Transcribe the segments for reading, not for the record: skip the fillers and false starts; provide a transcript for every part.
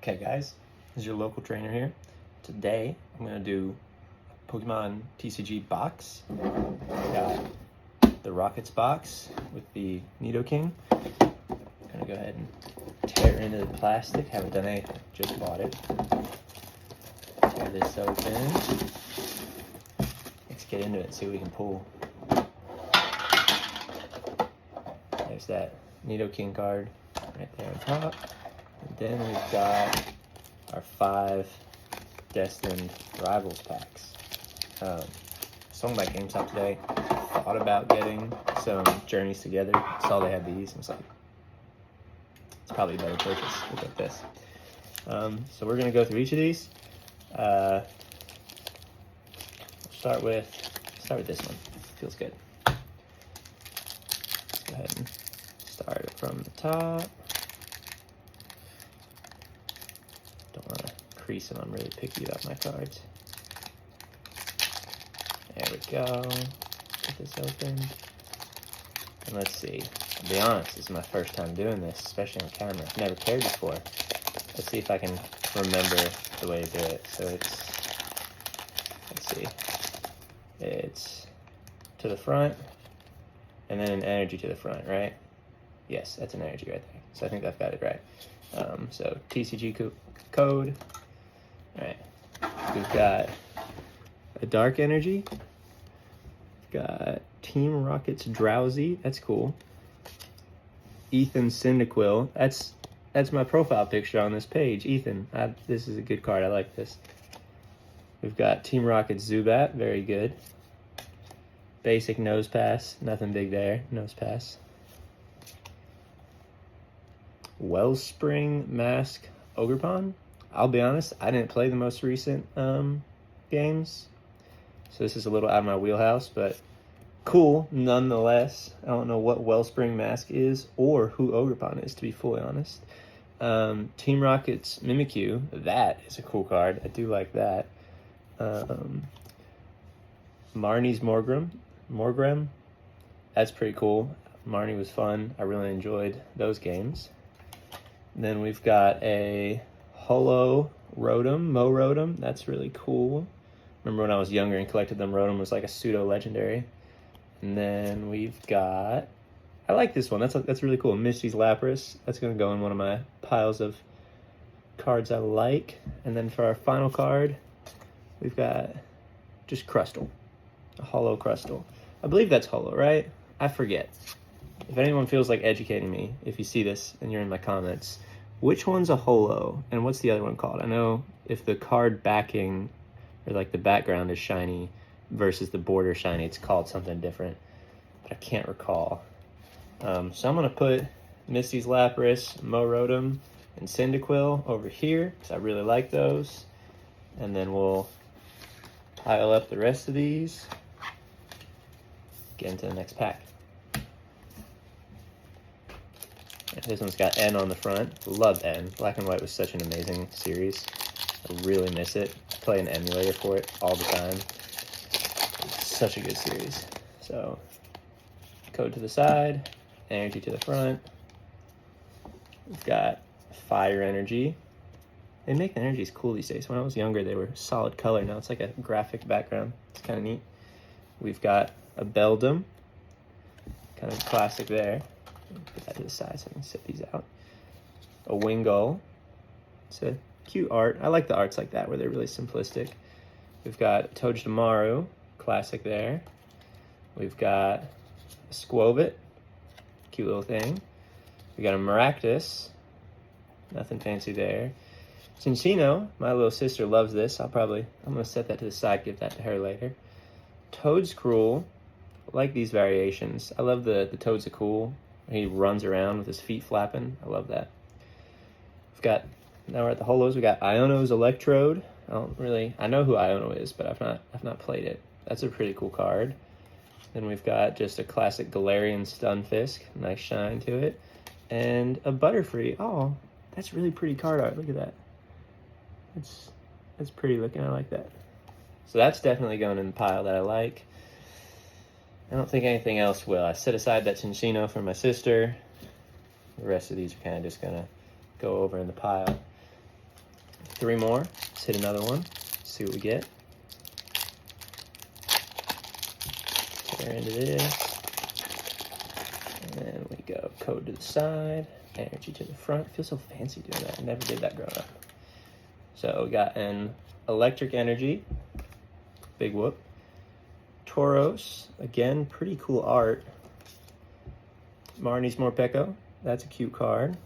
Okay guys, this is your local trainer here. Today I'm going to do a Pokemon TCG box. Got the Rockets box with the Nidoking. I'm going to go ahead and tear into the plastic. Haven't done anything, just bought it. Tear this open. Let's get into it and see what we can pull. There's that Nidoking card right there on top. And then we've got our 5 Destined Rivals packs. Someone by GameStop today thought about getting some Journeys Together. Saw they had these and was like, it's probably a better purchase. Look at this. So we're gonna go through each of these. Start with this one. Feels good. Let's go ahead and start from the top. Don't want to crease them. I'm really picky about my cards. There we go. Get this open. And let's see. I'll be honest, this is my first time doing this, especially on camera. I've never cared before. Let's see if I can remember the way to do it. So let's see. It's to the front, and then an energy to the front, right? Yes, that's an energy right there. So I think I've got it right. So TCG code. All right, we've got a dark energy. We've got Team Rocket's Drowsy. That's cool. Ethan Cyndaquil. That's my profile picture on this page. Ethan. This is a good card. I like this. We've got Team Rocket's Zubat. Very good. Basic Nose Pass. Nothing big there. Nose Pass. Wellspring Mask Ogerpon. I'll be honest, I didn't play the most recent games, so this is a little out of my wheelhouse, but cool nonetheless. I don't know what Wellspring Mask is or who Ogerpon is, to be fully honest. Team Rocket's Mimikyu, that is a cool card. I do like that. Marnie's Morgrem, that's pretty cool. Marnie was fun. I really enjoyed those games. And then we've got a Holo Rotom. That's really cool. Remember when I was younger and collected them, Rotom was like a pseudo-legendary. And then we've got, I like this one. That's really cool. Misty's Lapras. That's going to go in one of my piles of cards I like. And then for our final card, we've got just Crustle. A Holo Crustle. I believe that's Holo, right? I forget. If anyone feels like educating me, if you see this and you're in my comments, which one's a holo and what's the other one called? I know if the card backing or like the background is shiny versus the border shiny, it's called something different, but I can't recall. So I'm going to put Misty's Lapras, Rotom, and Cyndaquil over here because I really like those. And then we'll pile up the rest of these, get into the next pack. This one's got N on the front. Love N. Black and White was such an amazing series. I really miss it. Play an emulator for it all the time. It's such a good series. So, code to the side, energy to the front. We've got Fire Energy. They make the energies cool these days. When I was younger, they were solid color. Now it's like a graphic background. It's kind of neat. We've got a Beldum. Kind of classic there. Put that to the side so I can set these out. A Wingull. It's a cute art. I like the arts like that where they're really simplistic. We've got Togedemaru, classic there. We've got a Squovit, cute little thing. We got a Maractus, nothing fancy there. Cinccino, my little sister loves this. I'm gonna set that to the side, give that to her later. Toedscruel, I like these variations. I love the Toadsacool. He runs around with his feet flapping. I love that. Now we're at the holos. We got Iono's Electrode. I know who Iono is, but I've not played it. That's a pretty cool card. Then we've got just a classic Galarian Stunfisk. Nice shine to it. And a Butterfree. Oh, that's really pretty card art. Look at that. That's pretty looking. I like that. So that's definitely going in the pile that I like. I don't think anything else will. I set aside that Cinccino for my sister. The rest of these are kind of just going to go over in the pile. 3 more. Let's hit another one. See what we get. Tear into this. And then we go code to the side, energy to the front. It feels so fancy doing that. I never did that growing up. So we got an electric energy. Big whoop. Tauros, again, pretty cool art. Marnie's Morpeko, that's a cute card.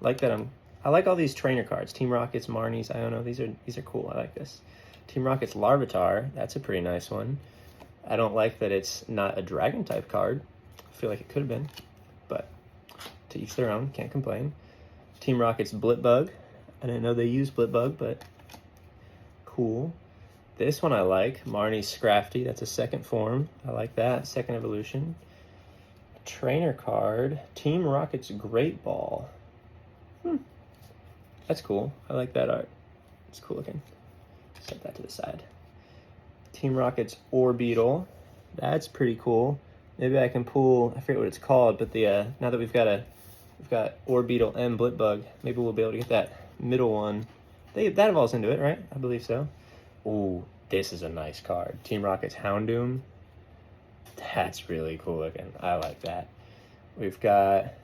Like that. I like all these trainer cards. Team Rocket's, Marnie's, Iono. These are cool. I like this. Team Rocket's Larvitar, that's a pretty nice one. I don't like that it's not a dragon type card. I feel like it could have been, but to each their own. Can't complain. Team Rocket's Blipbug. I didn't know they used Blipbug, but cool. This one I like, Marnie's Scrafty. That's a second form. I like that. Second evolution. Trainer card, Team Rocket's Great Ball. That's cool. I like that art. It's cool looking. Set that to the side. Team Rocket's Orbeetle. That's pretty cool. Maybe I can pull, I forget what it's called, but the now that we've got Orbeetle and Blipbug, maybe we'll be able to get that middle one. That evolves into it, right? I believe so. Ooh, this is a nice card. Team Rocket's Houndoom. That's really cool looking. I like that. We've got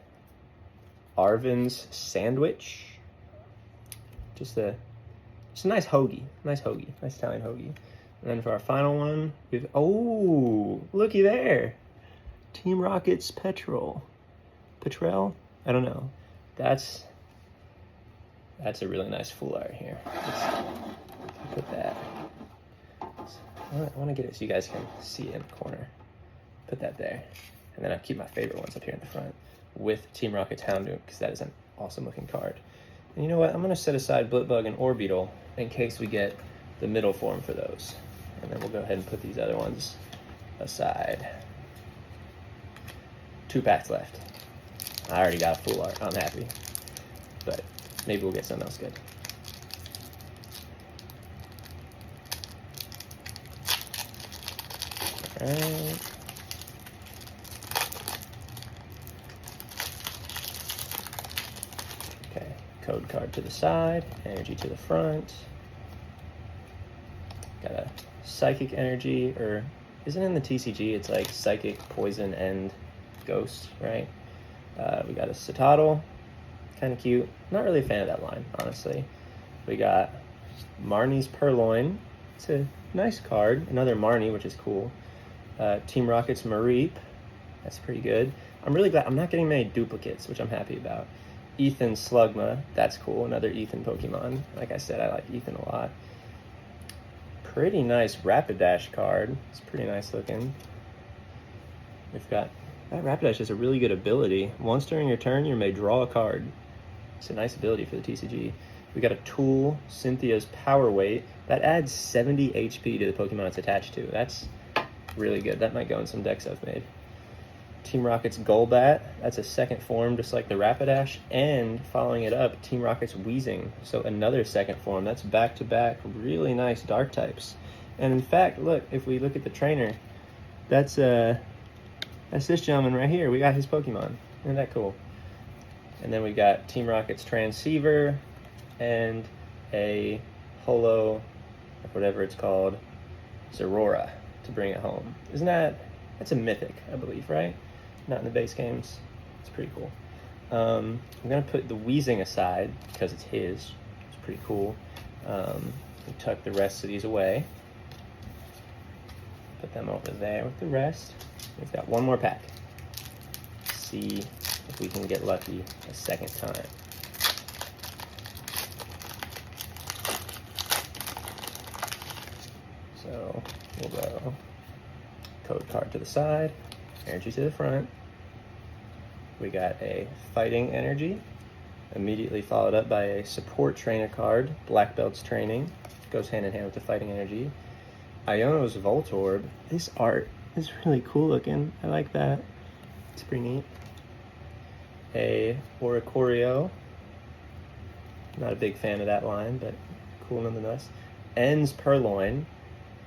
Arvin's Sandwich. Just a nice hoagie. Nice Italian hoagie. And then for our final one, oh, looky there. Team Rocket's Petrel. I don't know. That's a really nice full art here. Let's put that. I want to get it so you guys can see it in the corner. Put that there. And then I keep my favorite ones up here in the front with Team Rocket's Houndoom, because that is an awesome looking card. And you know what? I'm going to set aside Blipbug and Orbeetle in case we get the middle form for those. And then we'll go ahead and put these other ones aside. 2 packs left. I already got a full art. I'm happy. But maybe we'll get something else good. Alright. Okay, code card to the side, energy to the front. Got a psychic energy, or isn't it in the TCG? It's like psychic, poison, and ghost, right? We got a Citadel, kind of cute. Not really a fan of that line, honestly. We got Marnie's Purloin. It's a nice card. Another Marnie, which is cool. Team Rocket's Mareep. That's pretty good. I'm really glad I'm not getting many duplicates, which I'm happy about. Ethan Slugma. That's cool. Another Ethan Pokemon. Like I said, I like Ethan a lot. Pretty nice Rapidash card. It's pretty nice looking. We've got... That Rapidash has a really good ability. Once during your turn, you may draw a card. It's a nice ability for the TCG. We got a Tool, Cynthia's Power Weight. That adds 70 HP to the Pokemon it's attached to. That's really good. That might go in some decks I've made. Team Rocket's Golbat. That's a second form, just like the Rapidash. And following it up, Team Rocket's Weezing. So another second form. That's back-to-back really nice Dark types. And in fact, look, if we look at the trainer, that's this gentleman right here. We got his Pokemon. Isn't that cool? And then we got Team Rocket's Transceiver and a Holo, whatever it's called, Zerora to bring it home. That's a mythic, I believe, right? Not in the base games. It's pretty cool. I'm going to put the Weezing aside because it's his. It's pretty cool. We tuck the rest of these away. Put them over there with the rest. We've got one more pack. Let's see if we can get lucky a second time. So we'll go code card to the side, energy to the front. We got a Fighting Energy, immediately followed up by a Support Trainer card, Black Belt's Training. Goes hand in hand with the Fighting Energy. Iono's Voltorb. This art is really cool looking. I like that. It's pretty neat. A Oricorio. Not a big fan of that line, but cool nonetheless. N's Purloin.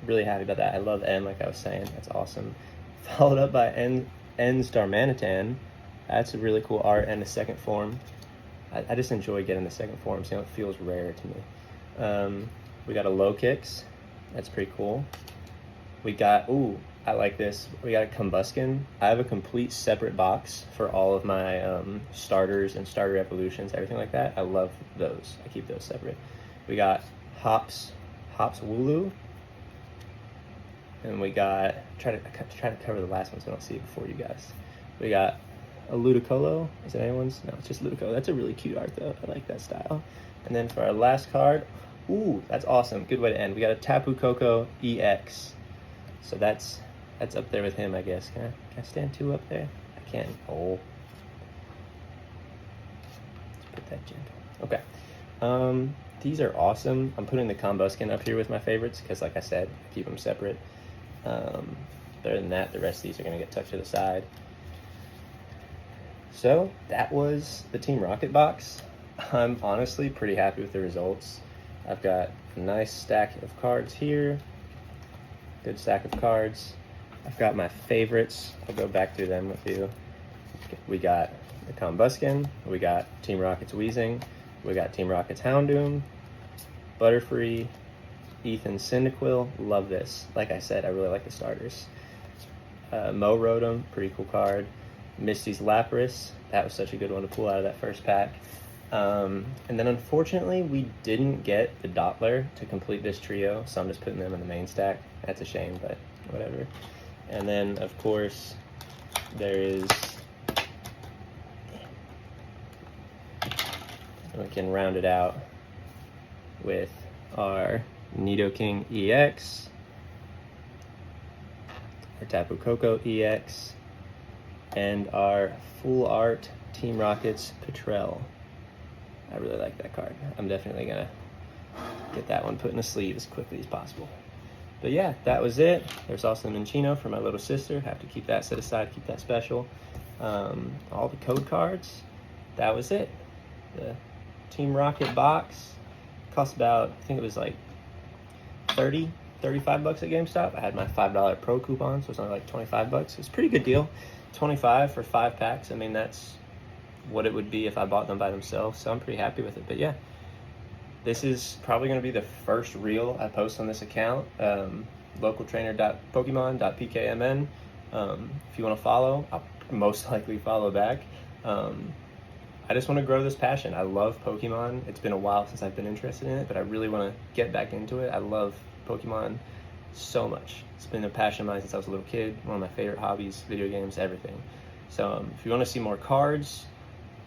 Really happy about that. I love N, like I was saying. That's awesome. Followed up by N's Darmanitan. That's a really cool art and a second form. I just enjoy getting the second forms. You know, it feels rare to me. We got a low kicks. That's pretty cool. We got, ooh, I like this. We got a Combuskin. I have a complete separate box for all of my starters and starter evolutions, everything like that. I love those. I keep those separate. We got Hops Wooloo. And we got, try to cover the last one so I don't see it before you guys. We got a Ludicolo. Is it anyone's? No, it's just Ludicolo. That's a really cute art though. I like that style. And then for our last card, ooh, that's awesome. Good way to end. We got a Tapu Koko EX. So that's up there with him, I guess. Can I stand 2 up there? I can. Oh. Let's put that gentle. Okay. These are awesome. I'm putting the Combuskin up here with my favorites because, like I said, I keep them separate. Other than that, the rest of these are going to get tucked to the side. So that was the Team Rocket box. I'm honestly pretty happy with the results. I've got a nice stack of cards here. Good stack of cards. I've got my favorites. I'll go back through them with you. We got the Combuskin. We got Team Rocket's Weezing. We got Team Rocket's Houndoom. Butterfree. Ethan Cyndaquil. Love this. Like I said, I really like the starters. Mo Rotom. Pretty cool card. Misty's Lapras. That was such a good one to pull out of that first pack. And then unfortunately, we didn't get the Doppler to complete this trio, so I'm just putting them in the main stack. That's a shame, but whatever. And then, of course, there is... We can round it out with our Nidoking EX, our Tapu Koko EX, and our Full Art Team Rocket's Petrel. I really like that card. I'm definitely gonna get that one put in the sleeve as quickly as possible. But yeah, that was it. There's also the Minccino for my little sister. Have to keep that set aside, keep that special. All the code cards. That was it. The Team Rocket box cost about, I think it was like 30, 35 bucks at GameStop. I had my $5 pro coupon, so it's only like 25 bucks. It's a pretty good deal. 25 for 5 packs. I mean, that's what it would be if I bought them by themselves, so I'm pretty happy with it. But yeah, this is probably going to be the first reel I post on this account, localtrainer.pokemon.pkmn. If you want to follow, I'll most likely follow back. I just want to grow this passion. I love Pokemon. It's been a while since I've been interested in it, but I really want to get back into it. I love Pokemon so much. It's been a passion of mine since I was a little kid. One of my favorite hobbies, video games, everything. So if you want to see more cards,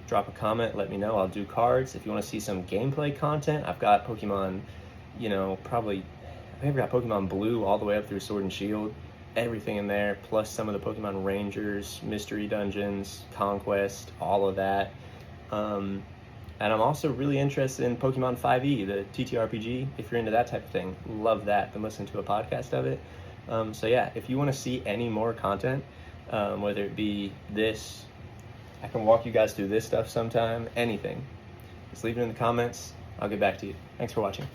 drop a comment, let me know. I'll do cards. If you want to see some gameplay content, I've got Pokemon, I've got Pokemon Blue all the way up through Sword and Shield. Everything in there, plus some of the Pokemon Rangers, Mystery Dungeons, Conquest, all of that. And I'm also really interested in Pokemon 5e, the TTRPG, if you're into that type of thing. Love that. Been listening to a podcast of it. So yeah, if you want to see any more content, whether it be this, I can walk you guys through this stuff sometime, anything, just leave it in the comments. I'll get back to you. Thanks for watching.